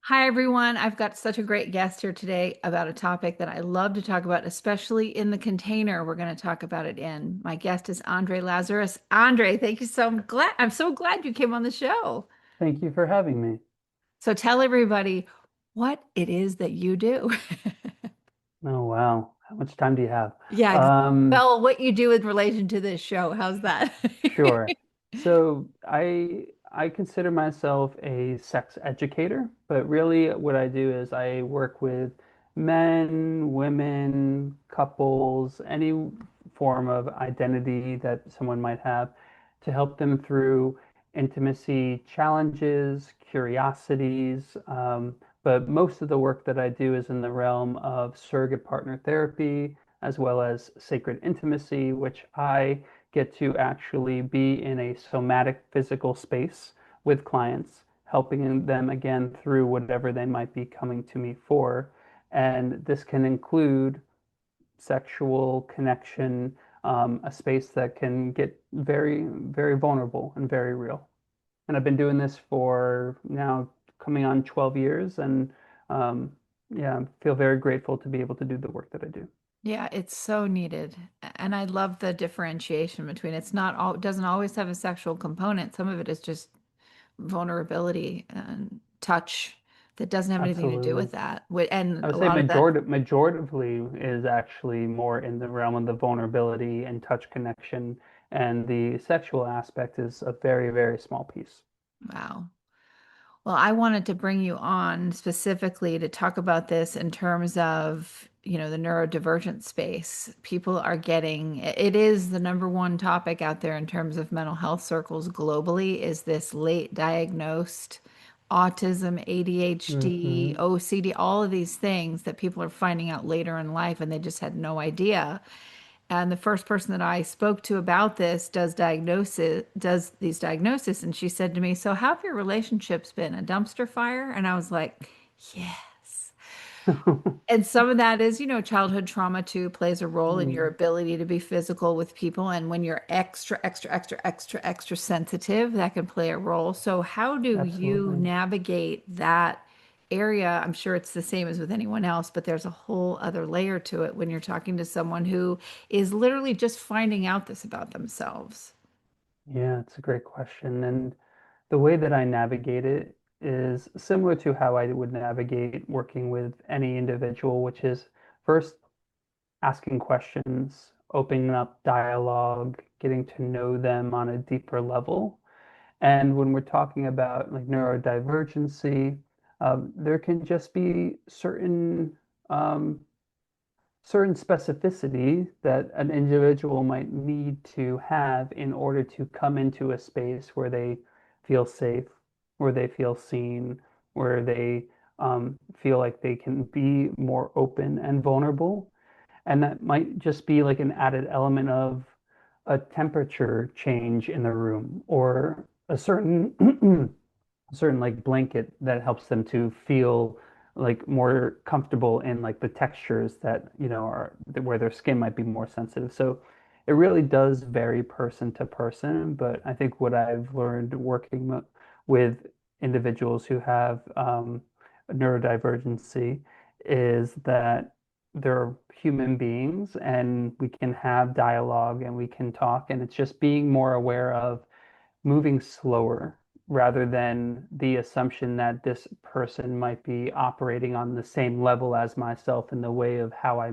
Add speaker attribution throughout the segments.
Speaker 1: Hi, everyone. I've got such a great guest here today about a topic that I love to talk about, especially in the container we're going to talk about it in. My guest is Andre Lazarus. Andre, thank you so glad. I'm so glad you came on the show.
Speaker 2: Thank you for having me.
Speaker 1: So tell everybody what it is that you do.
Speaker 2: Oh, wow. How much time do you have?
Speaker 1: Yeah,
Speaker 2: Um,
Speaker 1: well, what you do in relation to this show. How's that?
Speaker 2: sure. So I consider myself a sex educator, but really what I do is I work with men, women, couples, any form of identity that someone might have to help them through intimacy challenges, curiosities. But most of the work that I do is in the realm of surrogate partner therapy, as well as sacred intimacy, which I get to actually be in a somatic physical space with clients, helping them again through whatever they might be coming to me for. And this can include sexual connection, a space that can get very, very vulnerable and very real. And I've been doing this for now coming on 12 years. And um, yeah, I feel very grateful to be able to do the work that I do.
Speaker 1: Yeah, it's so needed. And I love the differentiation between it's not all, it doesn't always have a sexual component. Some of it is just vulnerability and touch that doesn't have anything to do
Speaker 2: Absolutely.
Speaker 1: with that.
Speaker 2: I
Speaker 1: And
Speaker 2: would
Speaker 1: a
Speaker 2: say
Speaker 1: lot of that,
Speaker 2: majoritively is actually more in the realm of the vulnerability and touch connection, and the sexual aspect is a very, very small piece.
Speaker 1: wow. Well, I wanted to bring you on specifically to talk about this in terms of, the neurodivergent space. People are getting, it is the number one topic out there in terms of mental health circles globally, is this late diagnosed autism, ADHD,
Speaker 2: Hmm.
Speaker 1: OCD, all of these things that people are finding out later in life and they just had no idea. And the first person that I spoke to about this does these diagnoses. And she said to me, "So how have your relationships been? A dumpster fire?" And I was like, yes. And some of that is, childhood trauma too plays a role in your
Speaker 2: Mm,
Speaker 1: ability to be physical with people. And when you're extra, extra, extra, extra, extra sensitive, that can play a role. So how do you
Speaker 2: absolutely.
Speaker 1: navigate that area? I'm sure it's the same as with anyone else, but there's a whole other layer to it when you're talking to someone who is literally just finding out this about themselves.
Speaker 2: Yeah, it's a great question. And the way that I navigate it is similar to how I would navigate working with any individual, which is first asking questions, opening up dialogue, getting to know them on a deeper level. And when we're talking about like neurodivergency, there can just be um, certain specificity that an individual might need to have in order to come into a space where they feel safe, where they feel seen, where they feel like they can be more open and vulnerable. And that might just be like an added element of a temperature change in the room or a certain certain like blanket that helps them to feel like more comfortable in like the textures that are where their skin might be more sensitive. So it really does vary person to person, but I think what I've learned working with individuals who have neurodivergency is that they're human beings and we can have dialogue and we can talk, and it's just being more aware of moving slower rather than the assumption that this person might be operating on the same level as myself in the way of how I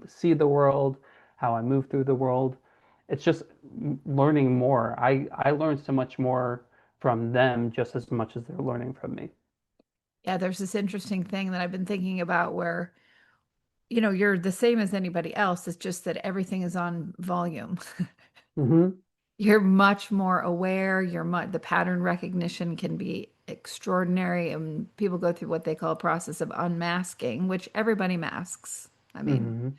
Speaker 2: see the world, how I move through the world. It's just learning more. I learn so much more from them just as much as they're learning from me.
Speaker 1: Yeah, there's this interesting thing that I've been thinking about where, you're the same as anybody else. It's just that everything is on volume.
Speaker 2: Hmm.
Speaker 1: You're much more aware. The pattern recognition can be extraordinary. And people go through what they call a process of unmasking, which everybody masks. I mean,
Speaker 2: Hmm.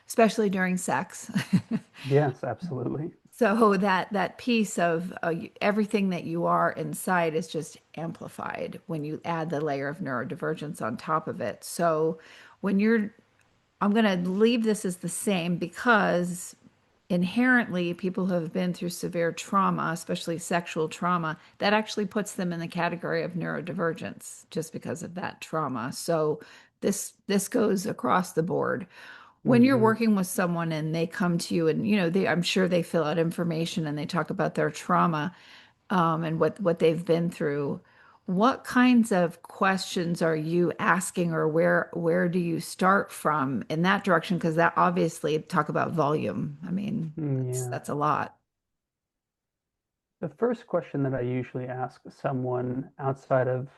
Speaker 1: especially during sex.
Speaker 2: Yes, absolutely.
Speaker 1: So that piece of everything that you are inside is just amplified when you add the layer of neurodivergence on top of it. So when you're, I'm going to leave this as the same because inherently people who have been through severe trauma, especially sexual trauma, that actually puts them in the category of neurodivergence just because of that trauma. So this goes across the board. When you're
Speaker 2: Hmm.
Speaker 1: working with someone and they come to you and I'm sure they fill out information and they talk about their trauma, and what they've been through, what kinds of questions are you asking, or where do you start from in that direction? Because that obviously talk about volume. I mean,
Speaker 2: Yeah.
Speaker 1: that's a lot.
Speaker 2: The first question that I usually ask someone outside of,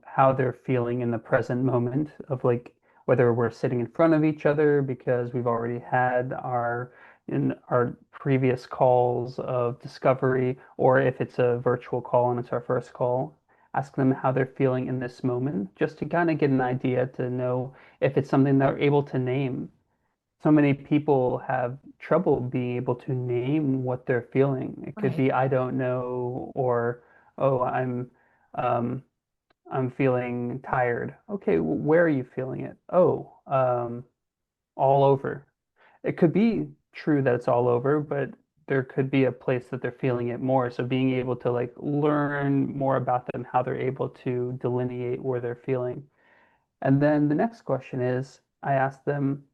Speaker 2: how they're feeling in the present moment of like whether we're sitting in front of each other because we've already had our previous calls of discovery, or if it's a virtual call and it's our first call, ask them how they're feeling in this moment, just to kind of get an idea to know if it's something they're able to name. So many people have trouble being able to name what they're feeling. It could
Speaker 1: Right.
Speaker 2: be I don't know, or oh, um I'm feeling tired. Okay, where are you feeling it? Oh, all over. It could be true that it's all over, but there could be a place that they're feeling it more. So being able to like learn more about them, how they're able to delineate where they're feeling. And then the next question is, I ask them,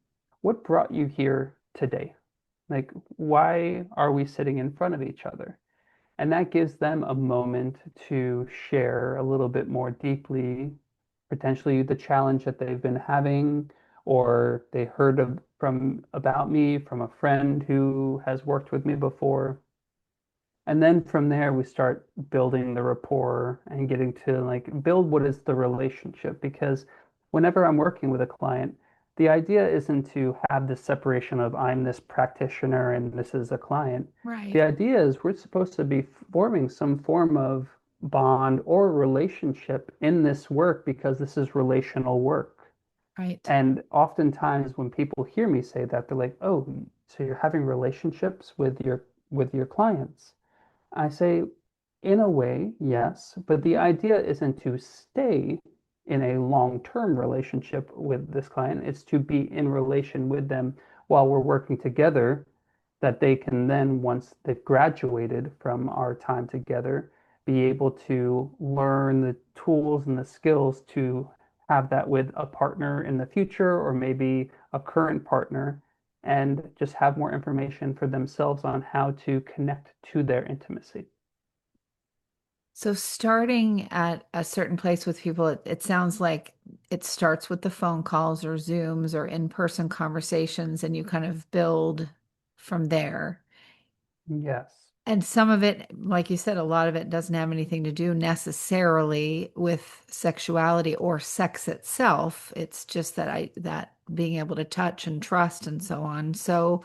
Speaker 2: what brought you here today? Like, why are we sitting in front of each other? And that gives them a moment to share a little bit more deeply, potentially the challenge that they've been having, or they heard from about me from a friend who has worked with me before. And then from there, we start building the rapport and getting to like build what is the relationship. Because whenever I'm working with a client, the idea isn't to have this separation of I'm this practitioner and this is a client. The
Speaker 1: Right.
Speaker 2: idea is we're supposed to be forming some form of bond or relationship in this work because this is relational work.
Speaker 1: Right.
Speaker 2: And oftentimes when people hear me say that, they're like, "Oh, so you're having relationships with your clients?" I say, in a way, yes, but the idea isn't to stay in a long-term relationship with this client. It's to be in relation with them while we're working together, that they can then, once they've graduated from our time together, be able to learn the tools and the skills to have that with a partner in the future or maybe a current partner and just have more information for themselves on how to connect to their intimacy.
Speaker 1: So starting at a certain place with people, it sounds like it starts with the phone calls or Zooms or in-person conversations, and you kind of build from there.
Speaker 2: Yes.
Speaker 1: And some of it, like you said, a lot of it doesn't have anything to do necessarily with sexuality or sex itself. It's just that being able to touch and trust and so on. So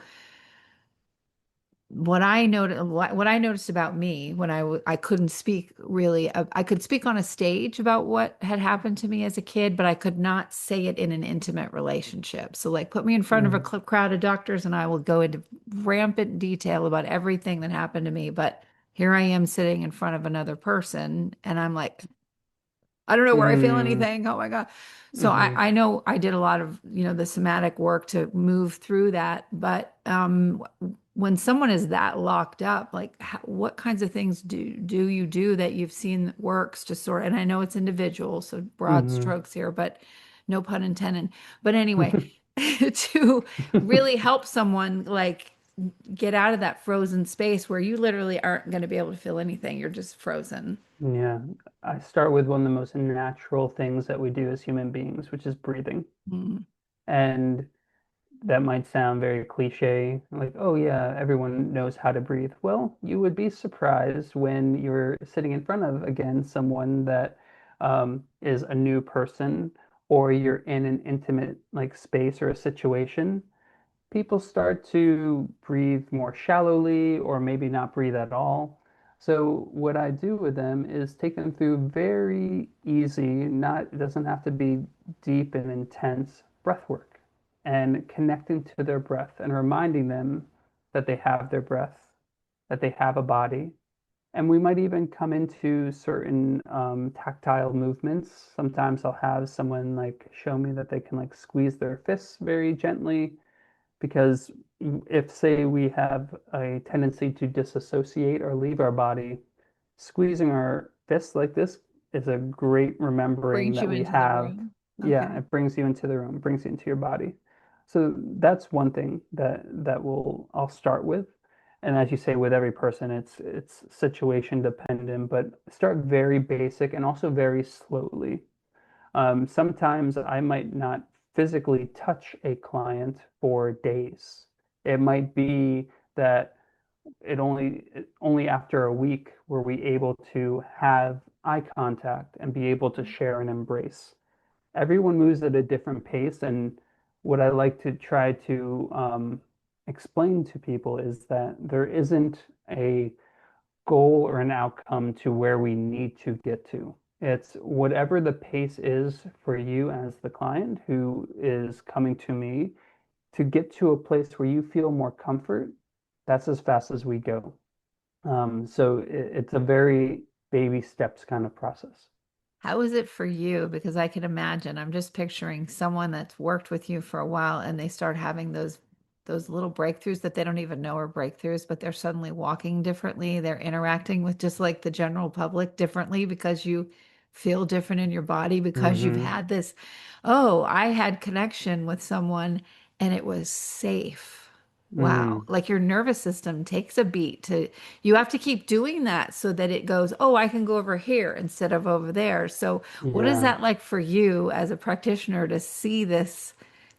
Speaker 1: what I noticed about me when I couldn't speak really, I could speak on a stage about what had happened to me as a kid, but I could not say it in an intimate relationship. So like put me in front of a
Speaker 2: Mm,
Speaker 1: crowd of doctors and I will go into rampant detail about everything that happened to me, but here I am sitting in front of another person and I'm like, I don't know where I feel
Speaker 2: mm,
Speaker 1: anything. Oh my God. So
Speaker 2: hmm.
Speaker 1: I know I did a lot of, the somatic work to move through that. But when someone is that locked up, like what kinds of things do you do that you've seen that works to sort, and I know it's individual, so broad
Speaker 2: Hmm.
Speaker 1: strokes here, but no pun intended. But anyway, to really help someone like get out of that frozen space where you literally aren't going to be able to feel anything. You're just frozen.
Speaker 2: Yeah. I start with one of the most natural things that we do as human beings, which is breathing.
Speaker 1: Mm.
Speaker 2: And that might sound very cliche, like, oh yeah, everyone knows how to breathe. Well, you would be surprised when you're sitting in front of, again, someone that is a new person, or you're in an intimate like space or a situation. People start to breathe more shallowly or maybe not breathe at all. So what I do with them is take them through very easy, not it doesn't have to be deep and intense breath work and connecting to their breath and reminding them that they have their breath, that they have a body. And we might even come into certain tactile movements. Sometimes I'll have someone like show me that they can like squeeze their fists very gently because if say we have a tendency to disassociate or leave our body, squeezing our fists like this is a great remembering
Speaker 1: Brings
Speaker 2: that
Speaker 1: you
Speaker 2: we
Speaker 1: into the
Speaker 2: have.
Speaker 1: room.
Speaker 2: Yeah,
Speaker 1: Okay.
Speaker 2: it brings you into the room, brings you into your body. So that's one thing that will I'll start with. And as you say, with every person, it's situation dependent, but start very basic and also very slowly. Sometimes I might not physically touch a client for days. It might be that only after a week were we able to have eye contact and be able to share and embrace. Everyone moves at a different pace, and what I like to try to explain to people is that there isn't a goal or an outcome to where we need to get to. It's whatever the pace is for you as the client who is coming to me to get to a place where you feel more comfort. That's as fast as we go. So it's a very baby steps kind of process.
Speaker 1: How is it for you? Because I can imagine, I'm just picturing someone that's worked with you for a while and they start having those little breakthroughs that they don't even know are breakthroughs, but they're suddenly walking differently. They're interacting with just like the general public differently because you feel different in your body because you've
Speaker 2: Hmm.
Speaker 1: had this, oh, I had connection with someone and it was safe. Wow.
Speaker 2: Mm.
Speaker 1: Like your nervous system takes a beat to, you have to keep doing that so that it goes, oh, I can go over here instead of over there. So, what is
Speaker 2: Yeah.
Speaker 1: that like for you as a practitioner to see this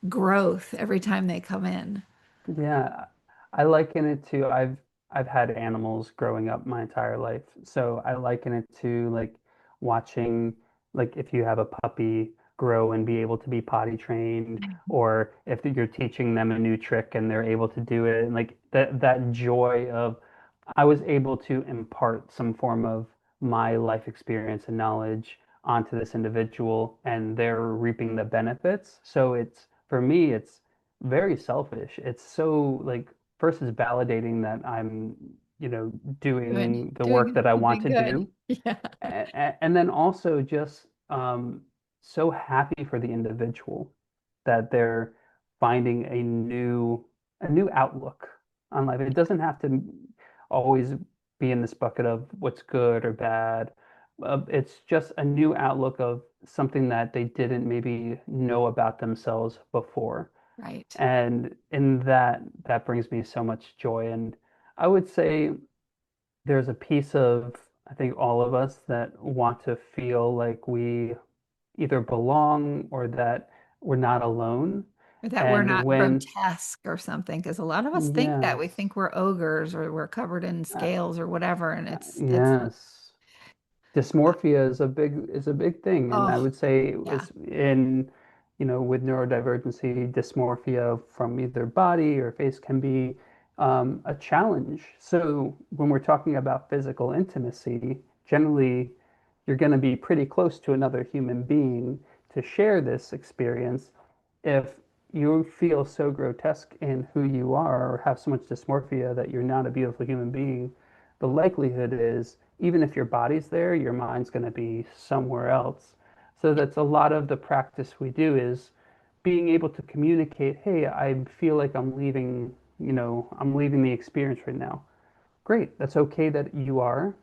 Speaker 1: growth every time they come in?
Speaker 2: Yeah, I liken it to I've had animals growing up my entire life. So I liken it to like watching like if you have a puppy grow and be able to be potty trained, or if you're teaching them a new trick and they're able to do it, and like that joy of I was able to impart some form of my life experience and knowledge onto this individual and they're reaping the benefits. So it's for me it's very selfish. It's so like first is validating that I'm,
Speaker 1: Doing
Speaker 2: doing the work
Speaker 1: doing
Speaker 2: that I want
Speaker 1: something
Speaker 2: to
Speaker 1: good.
Speaker 2: do.
Speaker 1: Yeah.
Speaker 2: And then also just so happy for the individual that they're finding a new outlook on life. It doesn't have to always be in this bucket of what's good or bad. It's just a new outlook of something that they didn't maybe know about themselves before.
Speaker 1: Right.
Speaker 2: And in that brings me so much joy. And I would say there's a piece of, I think, all of us that want to feel like we either belong or that we're not alone.
Speaker 1: Or that we're
Speaker 2: And
Speaker 1: not
Speaker 2: when,
Speaker 1: grotesque or something, because a lot of us think that we
Speaker 2: yes,
Speaker 1: think we're ogres or we're covered in
Speaker 2: uh,
Speaker 1: scales or whatever, and it's
Speaker 2: yes. Dysmorphia is a big thing, and I
Speaker 1: oh
Speaker 2: would say
Speaker 1: yeah,
Speaker 2: it's with neurodivergency, dysmorphia from either body or face can be a challenge. So when we're talking about physical intimacy, generally you're going to be pretty close to another human being to share this experience. If you feel so grotesque in who you are or have so much dysmorphia that you're not a beautiful human being, the likelihood is even if your body's there, your mind's going to be somewhere else. So that's a lot of the practice we do is being able to communicate, hey, I feel like I'm leaving the experience right now. Great, that's okay that you are.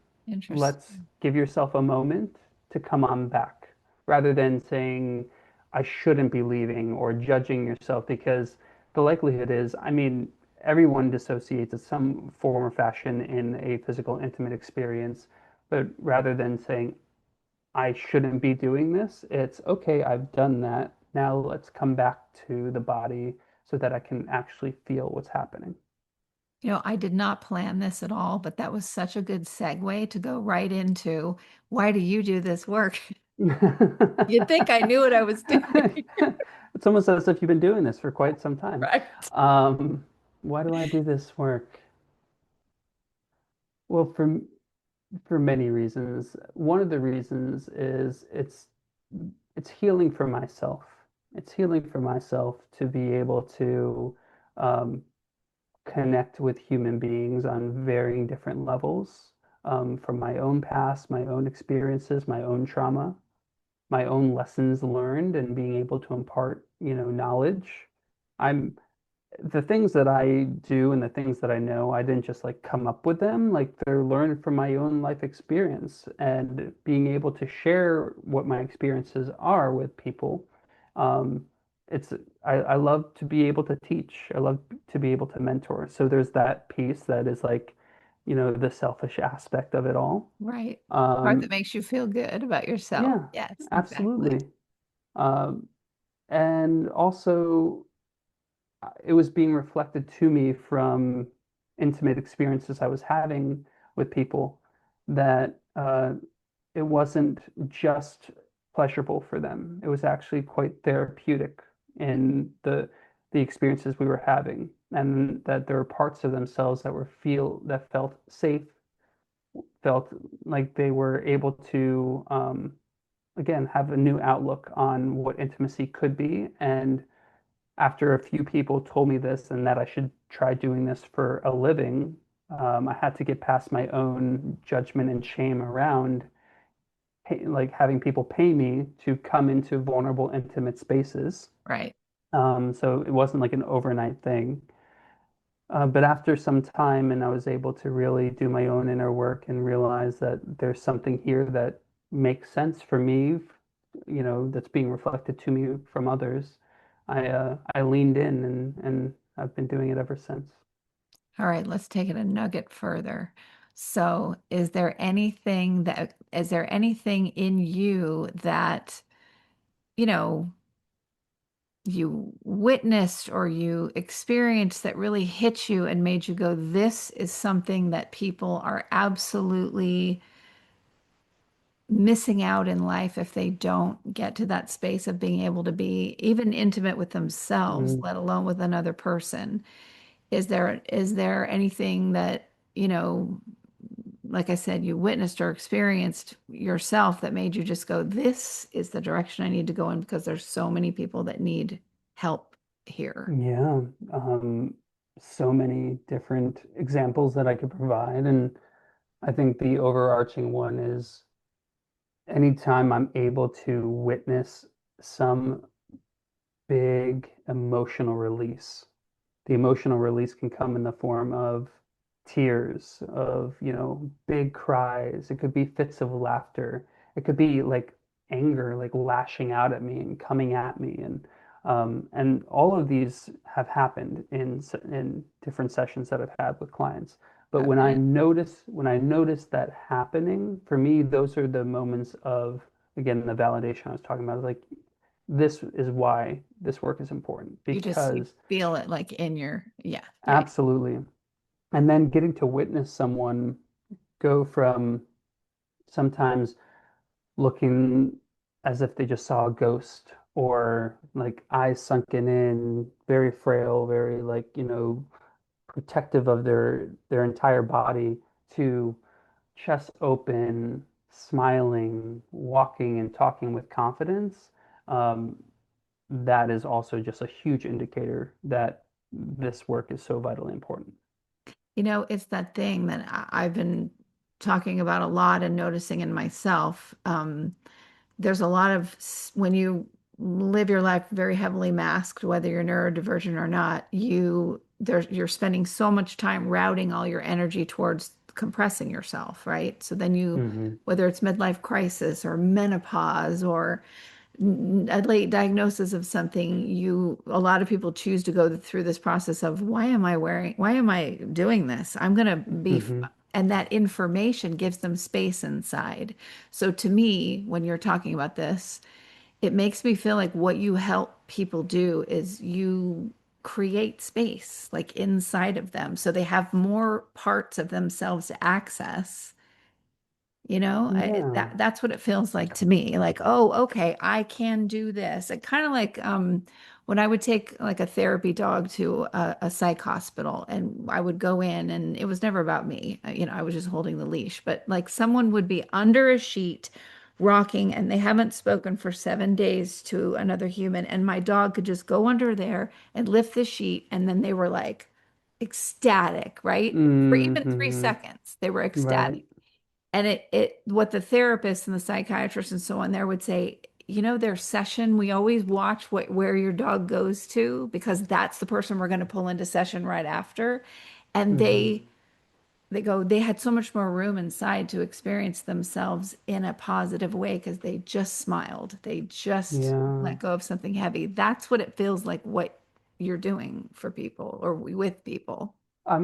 Speaker 2: Let's
Speaker 1: interesting.
Speaker 2: give yourself a moment to come on back rather than saying, I shouldn't be leaving or judging yourself because the likelihood is, I mean, everyone dissociates in some form or fashion in a physical, intimate experience. But rather than saying, I shouldn't be doing this, it's okay, I've done that. Now let's come back to the body so that I can actually feel what's happening.
Speaker 1: I did not plan this at all, but that was such a good segue to go right into why do you do this work? You'd think I knew what I was doing,
Speaker 2: It's almost as if you've been doing this for quite some time.
Speaker 1: right?
Speaker 2: Um, why do I do this work? Well, for many reasons. One of the reasons is it's healing for myself. It's healing for myself to be able to um, connect with human beings on varying different levels, from my own past, my own experiences, my own trauma, my own lessons learned, and being able to impart, knowledge. I'm the things that I do and the things that I know, I didn't just like come up with them. Like they're learned from my own life experience and being able to share what my experiences are with people. Um, it's I love to be able to teach. I love to be able to mentor. So there's that piece that is like, the selfish aspect of it all.
Speaker 1: Right. Part that
Speaker 2: Um,
Speaker 1: makes you feel good about yourself.
Speaker 2: yeah,
Speaker 1: Yes, exactly.
Speaker 2: absolutely. Um, and also it was being reflected to me from intimate experiences I was having with people that it wasn't just pleasurable for them. It was actually quite therapeutic in the experiences we were having, and that there were parts of themselves that felt safe, felt like they were able to again have a new outlook on what intimacy could be. And after a few people told me this and that I should try doing this for a living, I had to get past my own judgment and shame around like having people pay me to come into vulnerable, intimate spaces.
Speaker 1: Right.
Speaker 2: So it wasn't like an overnight thing. But after some time, and I was able to really do my own inner work and realize that there's something here that makes sense for me, that's being reflected to me from others. I leaned in and I've been doing it ever since.
Speaker 1: All right, let's take it a nugget further. So, is there anything in you that, you know, you witnessed or you experienced that really hit you and made you go, this is something that people are absolutely missing out in life if they don't get to that space of being able to be even intimate with themselves,
Speaker 2: Mm,
Speaker 1: let alone with another person? Is there anything that, like I said, you witnessed or experienced yourself that made you just go, this is the direction I need to go in because there's so many people that need help here.
Speaker 2: yeah, so many different examples that I could provide. And I think the overarching one is anytime I'm able to witness some big emotional release. The emotional release can come in the form of tears, of, big cries. It could be fits of laughter. It could be like anger, like lashing out at me and coming at me. And all of these have happened in different sessions that I've had with clients. But
Speaker 1: Okay.
Speaker 2: when I notice that happening, for me, those are the moments of, again, the validation I was talking about. Like, this is why this work is important
Speaker 1: You
Speaker 2: because
Speaker 1: feel it like in your, yeah, yeah.
Speaker 2: absolutely. And then getting to witness someone go from sometimes looking as if they just saw a ghost or like eyes sunken in, very frail, very like, protective of their entire body to chest open, smiling, walking and talking with confidence. Um, that is also just a huge indicator that this work is so vitally important.
Speaker 1: It's that thing that I've been talking about a lot and noticing in myself. There's a lot of when you live your life very heavily masked, whether you're neurodivergent or not, you're spending so much time routing all your energy towards compressing yourself, right? So then
Speaker 2: Hmm.
Speaker 1: whether it's midlife crisis or menopause or a late diagnosis of something, a lot of people choose to go through this process of why am I doing this? I'm gonna be,
Speaker 2: Hmm.
Speaker 1: and that information gives them space inside. So to me, when you're talking about this, it makes me feel like what you help people do is you create space like inside of them so they have more parts of themselves to access.
Speaker 2: Yeah.
Speaker 1: That's what it feels like to me. Like, oh, okay, I can do this. It kind of like when I would take like a therapy dog to a psych hospital and I would go in and it was never about me. I was just holding the leash, but like someone would be under a sheet rocking and they haven't spoken for 7 days to another human and my dog could just go under there and lift the sheet and then they were like ecstatic, right? For even three
Speaker 2: Hmm.
Speaker 1: seconds, they were
Speaker 2: Right.
Speaker 1: ecstatic. And what the therapist and the psychiatrist and so on there would say, their session, we always watch where your dog goes to because that's the person we're going to pull into session right after. And
Speaker 2: Hmm.
Speaker 1: they go, they had so much more room inside to experience themselves in a positive way because they just smiled. They just
Speaker 2: Yeah.
Speaker 1: let go of something heavy. That's what it feels like what you're doing for people or with people.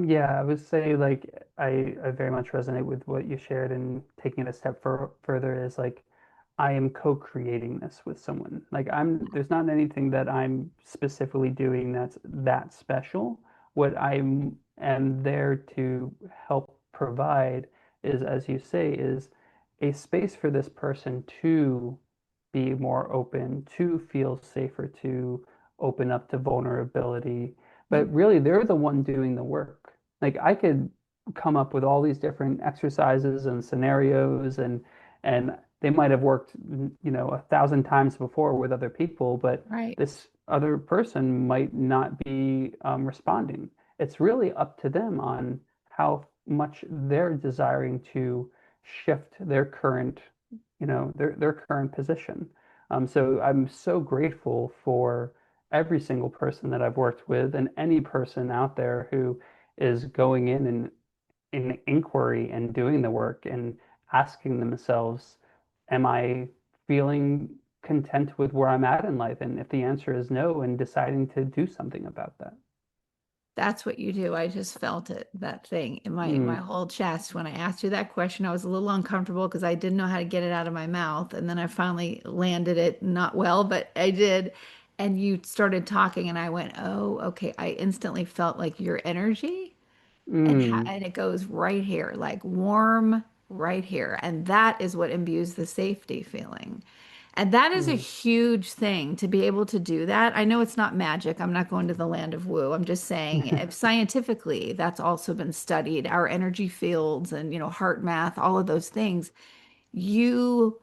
Speaker 2: Yeah, I would say like I very much resonate with what you shared, and taking it a step further is like I am co-creating this with someone. Like there's not anything that I'm specifically doing that's that special. What I am there to help provide is, as you say, is a space for this person to be more open, to feel safer, to open up to vulnerability,
Speaker 1: Yeah,
Speaker 2: but really they're the one doing the work. Like I could come up with all these different exercises and scenarios, and they might have worked, 1,000 times before with other people, but
Speaker 1: right.
Speaker 2: this other person might not be responding. It's really up to them on how much they're desiring to shift their current, their current position. So I'm so grateful for every single person that I've worked with, and any person out there who is going in inquiry and doing the work and asking themselves, am I feeling content with where I'm at in life? And if the answer is no, and deciding to do something about that.
Speaker 1: That's what you do. I just felt it, that thing in my
Speaker 2: Mm,
Speaker 1: whole chest. When I asked you that question, I was a little uncomfortable because I didn't know how to get it out of my mouth. And then I finally landed it, not well, but I did. And you started talking, and I went, oh, okay. I instantly felt like your energy
Speaker 2: mm,
Speaker 1: and it goes right here, like warm right here. And that is what imbues the safety feeling. And that is a
Speaker 2: mm.
Speaker 1: huge thing to be able to do that. I know it's not magic. I'm not going to the land of woo. I'm just saying, if scientifically, that's also been studied, our energy fields and, heart math, all of those things, you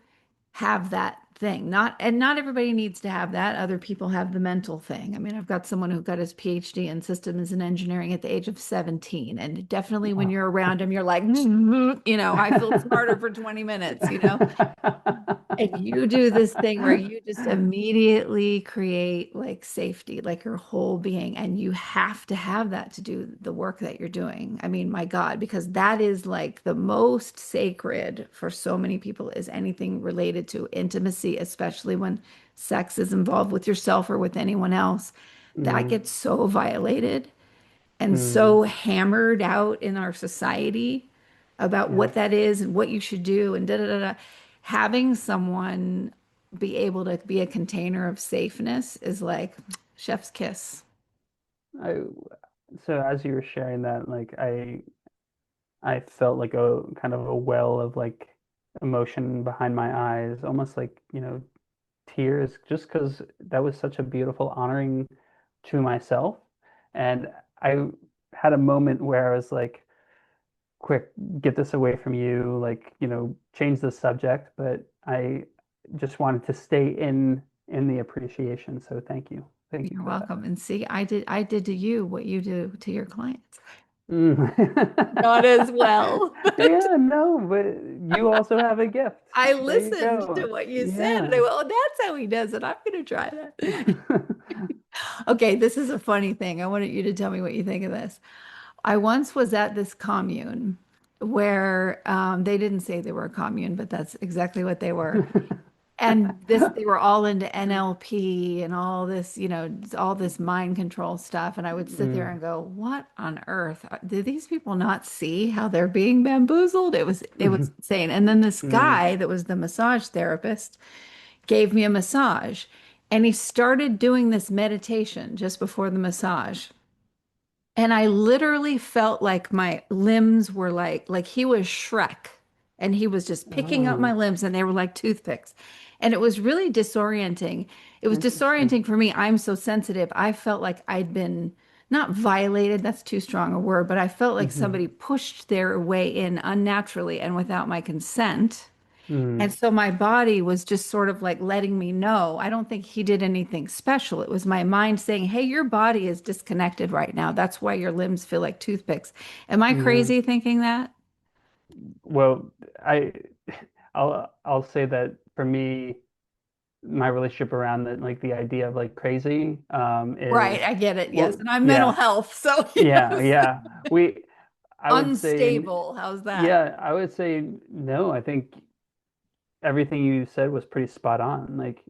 Speaker 1: have that thing. Not everybody needs to have that. Other people have the mental thing. I mean, I've got someone who got his PhD in systems and engineering at the age of 17. And definitely when you're around him, you're like, I feel smarter for 20 minutes. And you do this thing where you just immediately create like safety, like your whole being, and you have to have that to do the work that you're doing. I mean, my God, because that is like the most sacred for so many people is anything related to intimacy, especially when sex is involved with yourself or with anyone else. That
Speaker 2: Mm,
Speaker 1: gets so violated and
Speaker 2: mm,
Speaker 1: so hammered out in our society about
Speaker 2: yeah.
Speaker 1: what that is and what you should do and da da da da. Having someone be able to be a container of safeness is like chef's kiss.
Speaker 2: I, so as you were sharing that, like I felt like a kind of a well of like emotion behind my eyes, almost like, tears, just because that was such a beautiful honoring to myself. And I had a moment where I was like, quick, get this away from you, like, change the subject, but I just wanted to stay in the appreciation. So thank you. Thank you
Speaker 1: You're
Speaker 2: for that.
Speaker 1: welcome. And see, I did to you what you do to your clients. Not
Speaker 2: Mm.
Speaker 1: as well, but
Speaker 2: Yeah, no, but you also have a gift.
Speaker 1: I
Speaker 2: There you
Speaker 1: listened to
Speaker 2: go.
Speaker 1: what you said and I
Speaker 2: Yeah.
Speaker 1: went, oh, that's how he does it. I'm going to try that. Okay, this is a funny thing. I wanted you to tell me what you think of this. I once was at this commune where they didn't say they were a commune, but that's exactly what they were. And they were all into NLP and all this, all this mind control stuff. And I would sit there
Speaker 2: Mm,
Speaker 1: and go, what on earth? Do these people not see how they're being bamboozled? It was
Speaker 2: mm,
Speaker 1: insane. And then this
Speaker 2: mm,
Speaker 1: guy that was the massage therapist gave me a massage. And he started doing this meditation just before the massage. And I literally felt like my limbs were like he was Shrek and he was just picking up my
Speaker 2: oh,
Speaker 1: limbs and they were like toothpicks. And it was really disorienting. It was
Speaker 2: interesting.
Speaker 1: disorienting for me. I'm so sensitive. I felt like I'd been not violated, that's too strong a word, but I felt like
Speaker 2: Hmm.
Speaker 1: somebody pushed their way in unnaturally and without my consent. And
Speaker 2: Mm,
Speaker 1: so my body was just sort of like letting me know. I don't think he did anything special. It was my mind saying, hey, your body is disconnected right now. That's why your limbs feel like toothpicks. Am I
Speaker 2: yeah.
Speaker 1: crazy thinking that?
Speaker 2: Well, I I'll say that for me, my relationship around the idea of like crazy
Speaker 1: Right,
Speaker 2: is
Speaker 1: I get it. Yes.
Speaker 2: well,
Speaker 1: And I'm mental
Speaker 2: yeah,
Speaker 1: health. So,
Speaker 2: yeah,
Speaker 1: yes.
Speaker 2: yeah. We I would say
Speaker 1: Unstable. How's that?
Speaker 2: yeah, I would say no. I think everything you said was pretty spot on. Like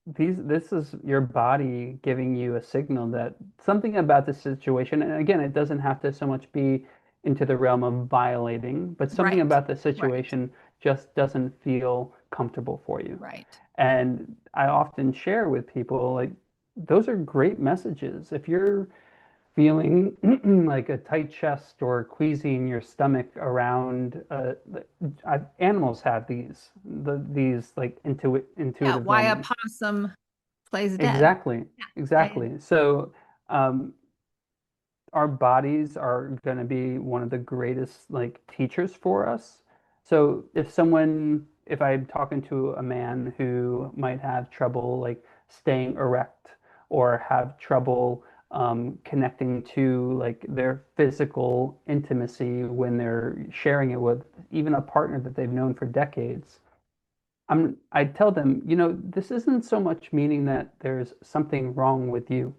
Speaker 2: this is your body giving you a signal that something about the situation, and again, it doesn't have to so much be into the realm of violating, but something
Speaker 1: Right.
Speaker 2: about the
Speaker 1: Right.
Speaker 2: situation just doesn't feel comfortable for you.
Speaker 1: Right.
Speaker 2: And I often share with people like those are great messages. If you're feeling like a tight chest or queasy in your stomach around animals have these like
Speaker 1: Yeah.
Speaker 2: intuitive
Speaker 1: Why a
Speaker 2: moments.
Speaker 1: possum plays dead.
Speaker 2: Exactly,
Speaker 1: Yeah. Yeah. Yeah.
Speaker 2: exactly. So um, our bodies are going to be one of the greatest like teachers for us. So if I'm talking to a man who might have trouble like staying erect or have trouble connecting to like their physical intimacy when they're sharing it with even a partner that they've known for decades, I tell them, this isn't so much meaning that there's something wrong with you,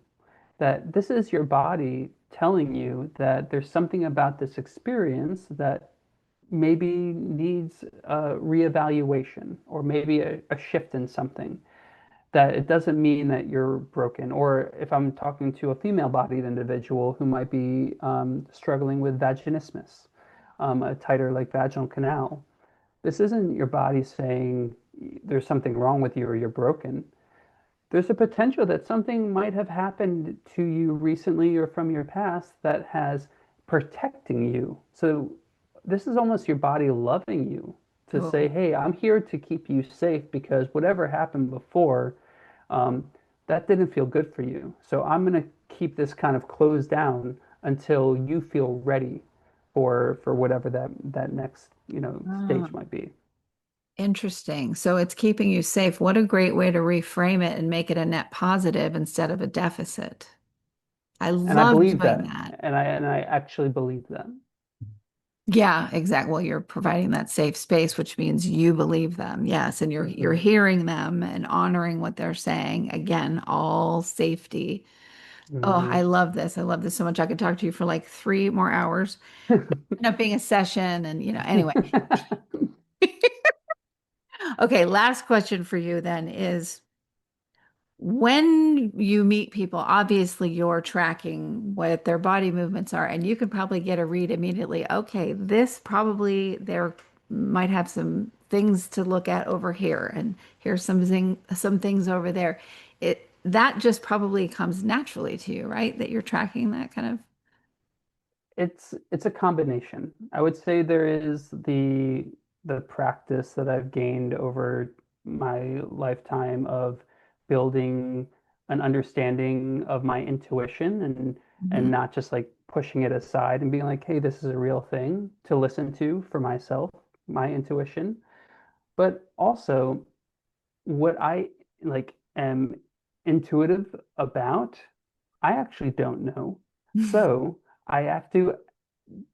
Speaker 2: that this is your body telling you that there's something about this experience that maybe needs a reevaluation or maybe a shift in something. That it doesn't mean that you're broken. Or if I'm talking to a female-bodied individual who might be struggling with vaginismus, a tighter like vaginal canal, this isn't your body saying there's something wrong with you or you're broken. There's a potential that something might have happened to you recently or from your past that has protecting you. So this is almost your body loving you to say,
Speaker 1: Oh,
Speaker 2: hey, I'm here to keep you safe because whatever happened before, um, that didn't feel good for you. So I'm going to keep this kind of closed down until you feel ready for whatever that next,
Speaker 1: ah,
Speaker 2: stage might be.
Speaker 1: interesting. So it's keeping you safe. What a great way to reframe it and make it a net positive instead of a deficit. I
Speaker 2: And I
Speaker 1: love
Speaker 2: believe
Speaker 1: doing
Speaker 2: that.
Speaker 1: that.
Speaker 2: And I actually believe that.
Speaker 1: Yeah, exactly. Well, you're providing that safe space, which means you believe them. Yes, and you're
Speaker 2: Mhm.
Speaker 1: hearing them and honoring what they're saying. Again, all safety. Oh, I
Speaker 2: Mhm.
Speaker 1: love this. I love this so much. I could talk to you for like 3 more hours. End up being a session, and anyway. Okay, last question for you then is when you meet people, obviously you're tracking what their body movements are, and you can probably get a read immediately. Okay, this probably there might have some things to look at over here, and here's some things over there. It that just probably comes naturally to you, right? That you're tracking that kind of.
Speaker 2: It's a combination. I would say there is the practice that I've gained over my lifetime of building an understanding of my intuition and
Speaker 1: Mhm.
Speaker 2: not just like pushing it aside and being like, hey, this is a real thing to listen to for myself, my intuition. But also what I like am intuitive about, I actually don't know. So I have to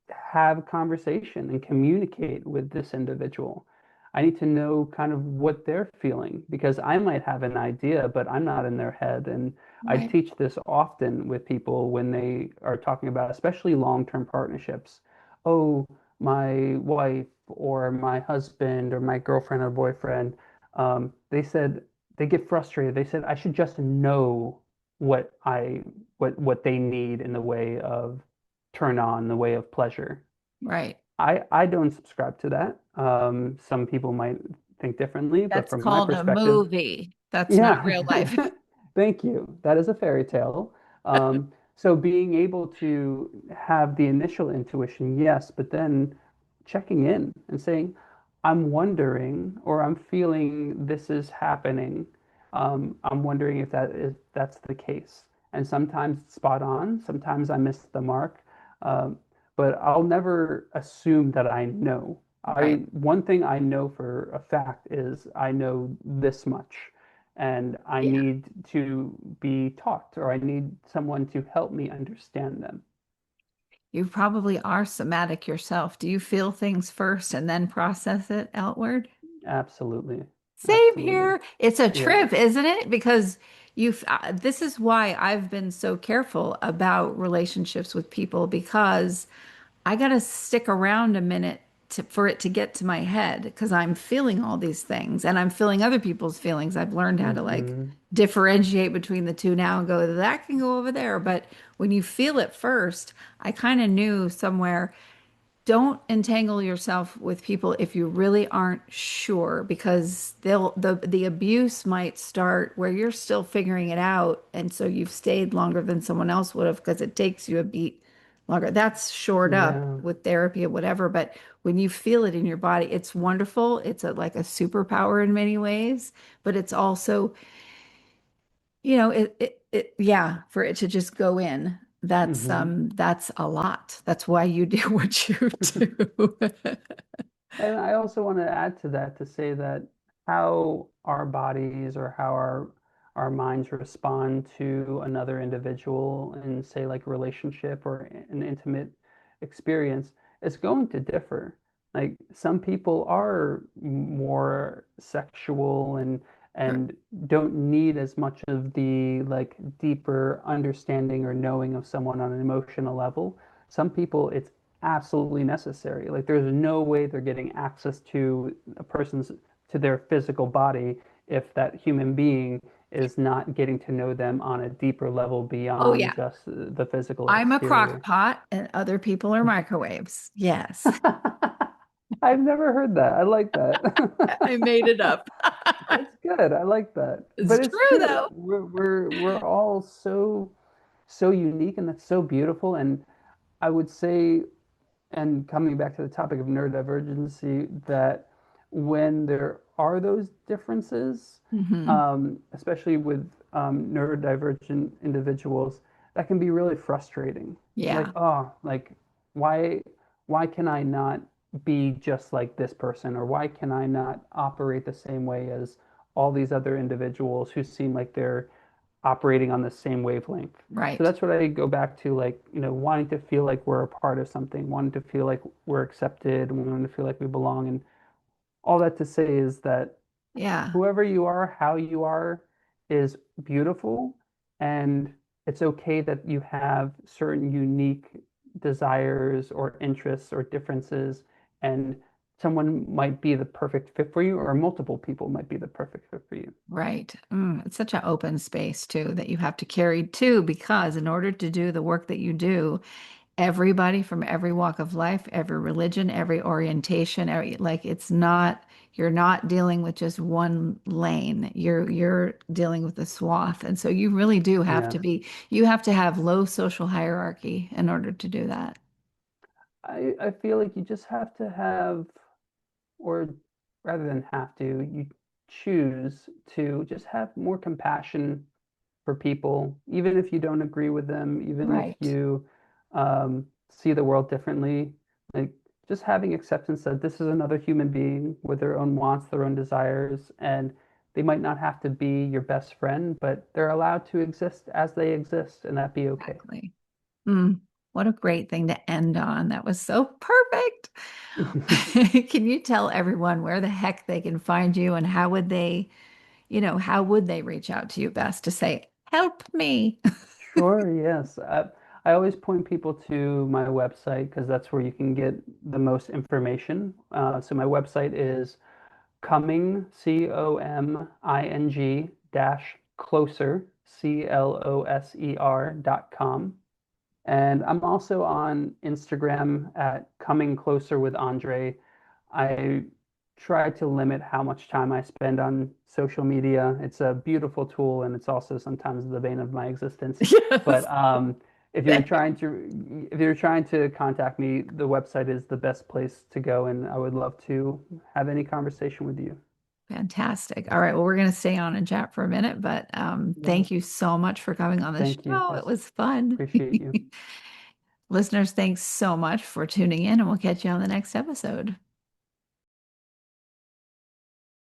Speaker 2: have conversation and communicate with this individual. I need to know kind of what they're feeling because I might have an idea, but I'm not in their head. And I
Speaker 1: Right,
Speaker 2: teach this often with people when they are talking about, especially long-term partnerships. Oh, my wife or my husband or my girlfriend or boyfriend, they said they get frustrated. They said I should just know what I what they need in the way of turn on, the way of pleasure.
Speaker 1: right.
Speaker 2: I don't subscribe to that. Some people might think differently, but
Speaker 1: That's
Speaker 2: from my
Speaker 1: called a
Speaker 2: perspective,
Speaker 1: movie. That's not real life.
Speaker 2: yeah, thank you. That is a fairy tale. So being able to have the initial intuition, yes, but then checking in and saying, I'm wondering or I'm feeling this is happening. I'm wondering if that's the case. And sometimes it's spot on, sometimes I miss the mark. Um, but I'll never assume that I know.
Speaker 1: Right.
Speaker 2: One thing I know for a fact is I know this much and I
Speaker 1: Yeah.
Speaker 2: need to be taught or I need someone to help me understand them.
Speaker 1: You probably are somatic yourself. Do you feel things first and then process it outward?
Speaker 2: Absolutely.
Speaker 1: Same
Speaker 2: Absolutely.
Speaker 1: here. It's a
Speaker 2: Yeah.
Speaker 1: trip, isn't it? Because this is why I've been so careful about relationships with people because I got to stick around a minute for it to get to my head because I'm feeling all these things and I'm feeling other people's feelings. I've learned how to like
Speaker 2: Hmm.
Speaker 1: differentiate between the two now and go, that can go over there. But when you feel it first, I kind of knew somewhere don't entangle yourself with people if you really aren't sure because the abuse might start where you're still figuring it out and so you've stayed longer than someone else would have because it takes you a beat longer. That's shored up
Speaker 2: Yeah.
Speaker 1: with therapy or whatever, but when you feel it in your body, it's wonderful. It's like a superpower in many ways, but it's also yeah, for it to just go in,
Speaker 2: Hmm.
Speaker 1: that's a lot. That's why you do what you do.
Speaker 2: And I also want to add to that to say that how our bodies or how our minds respond to another individual in, say, like a relationship or an intimate experience is going to differ. Like some people are more sexual
Speaker 1: Sure.
Speaker 2: and don't need as much of the like deeper understanding or knowing of someone on an emotional level. Some people, it's absolutely necessary. Like there's no way they're getting access to a person's to their physical body if that human being is not getting to know them on a deeper level
Speaker 1: Oh
Speaker 2: beyond
Speaker 1: yeah.
Speaker 2: just the physical
Speaker 1: I'm a crock
Speaker 2: exterior.
Speaker 1: pot and other people are microwaves. Yes.
Speaker 2: I've never heard that. I like that.
Speaker 1: I made it up.
Speaker 2: That's good. I like that.
Speaker 1: It's
Speaker 2: But it's
Speaker 1: true
Speaker 2: true.
Speaker 1: though.
Speaker 2: We're all so unique and that's so beautiful. And I would say and coming back to the topic of neurodivergency, that when there are those differences,
Speaker 1: Hmm.
Speaker 2: especially with neurodivergent individuals, that can be really frustrating. Like,
Speaker 1: Yeah,
Speaker 2: oh, like why why can I not be just like this person, or why can I not operate the same way as all these other individuals who seem like they're operating on the same wavelength. So
Speaker 1: right.
Speaker 2: that's what I go back to, like, wanting to feel like we're a part of something, wanting to feel like we're accepted, wanting to feel like we belong. And all that to say is that
Speaker 1: Yeah,
Speaker 2: whoever you are, how you are, is beautiful. And it's okay that you have certain unique desires or interests or differences. And someone might be the perfect fit for you, or multiple people might be the perfect fit for you.
Speaker 1: right. It's such an open space too that you have to carry too, because in order to do the work that you do, everybody from every walk of life, every religion, every orientation, like it's not, you're not dealing with just one lane. You're dealing with a swath. And so you really do have to
Speaker 2: Yes.
Speaker 1: be, you have to have low social hierarchy in order to do that.
Speaker 2: I feel like you just have to have, or rather than have to, you choose to just have more compassion for people, even if you don't agree with them, even if
Speaker 1: Right.
Speaker 2: you see the world differently. Like just having acceptance that this is another human being with their own wants, their own desires, and they might not have to be your best friend, but they're allowed to exist as they exist, and that be okay.
Speaker 1: Exactly. Mm, what a great thing to end on. That was so perfect. Can you tell everyone where the heck they can find you and how would they, how would they reach out to you best to say, help me?
Speaker 2: Sure, yes. I always point people to my website because that's where you can get the most information. So my website is coming, COMING dash closer, CLOSER.com. And I'm also on Instagram at Coming Closer with Andre. I try to limit how much time I spend on social media. It's a beautiful tool and it's also sometimes the bane of my existence. But
Speaker 1: Yes.
Speaker 2: if you're trying to contact me, the website is the best place to go, and I would love to have any conversation with you.
Speaker 1: Fantastic. All right. Well, we're going to stay on and chat for a minute, but
Speaker 2: Yeah.
Speaker 1: thank you so much for coming on the
Speaker 2: Thank you.
Speaker 1: show. It
Speaker 2: Yes.
Speaker 1: was fun.
Speaker 2: Appreciate you.
Speaker 1: Listeners, thanks so much for tuning in, and we'll catch you on the next episode.